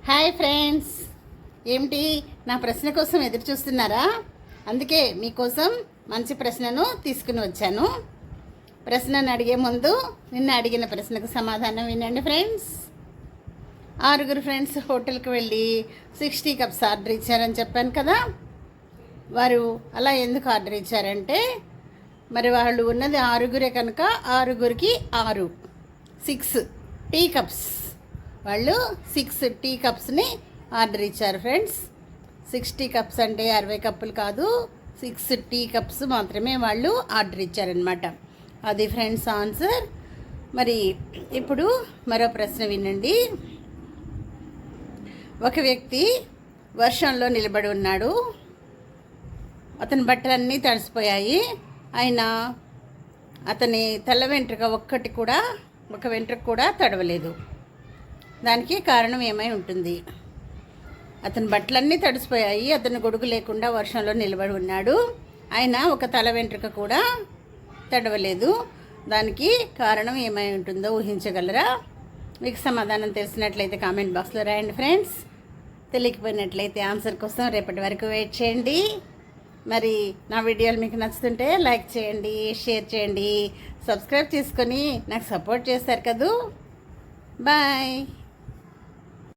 Hi friends, ఏమిటి నా ప్రశ్న కోసం ఎదురు చూస్తున్నారా? అందుకే మీకోసం మంచి ప్రశ్నను తీసుకుని వచ్చాను. ప్రశ్నను అడిగే ముందు నిన్న అడిగిన ప్రశ్నకు సమాధానం వినండి ఫ్రెండ్స్. 6 ఫ్రెండ్స్ హోటల్కి వెళ్ళి 60 కప్స్ ఆర్డర్ ఇచ్చారని చెప్పాను కదా. వారు అలా ఎందుకు ఆర్డర్ ఇచ్చారంటే, మరి వాళ్ళు ఉన్నది 6 కనుక 6కి 6 టీ కప్స్, వాళ్ళు 6 టీ కప్స్ని ఆర్డర్ ఇచ్చారు ఫ్రెండ్స్. 60 కప్స్ అంటే 60 కప్పులు కాదు, 6 టీ కప్స్ మాత్రమే వాళ్ళు ఆర్డర్ ఇచ్చారనమాట. అది ఫ్రెండ్స్ ఆన్సర్. మరి ఇప్పుడు మరో ప్రశ్న వినండి. ఒక వ్యక్తి వర్షంలో నిలబడి ఉన్నాడు. అతని బట్టలన్నీ తడిసిపోయాయి. అయినా అతని తల వెంట్రుక ఒక వెంట్రుక కూడా తడవలేదు. దానికి కారణం ఏమై ఉంటుంది? అతని బట్టలన్నీ తడిసిపోయాయి, అతను గొడుగు లేకుండా వర్షంలో నిలబడి ఉన్నాడు. అయినా ఒక తల వెంట్రుక కూడా తడవలేదు. దానికి కారణం ఏమై ఉంటుందో ఊహించగలరా? మీకు సమాధానం తెలిసినట్లయితే కామెంట్ బాక్స్లో రాయండి ఫ్రెండ్స్. తెలియకపోయినట్లయితే ఆన్సర్ కోసం రేపటి వరకు వెయిట్ చేయండి. మరి నా వీడియోలు మీకు నచ్చుతుంటే లైక్ చేయండి, షేర్ చేయండి, సబ్స్క్రైబ్ చేసుకొని నాకు సపోర్ట్ చేస్తారు కదూ. బాయ్.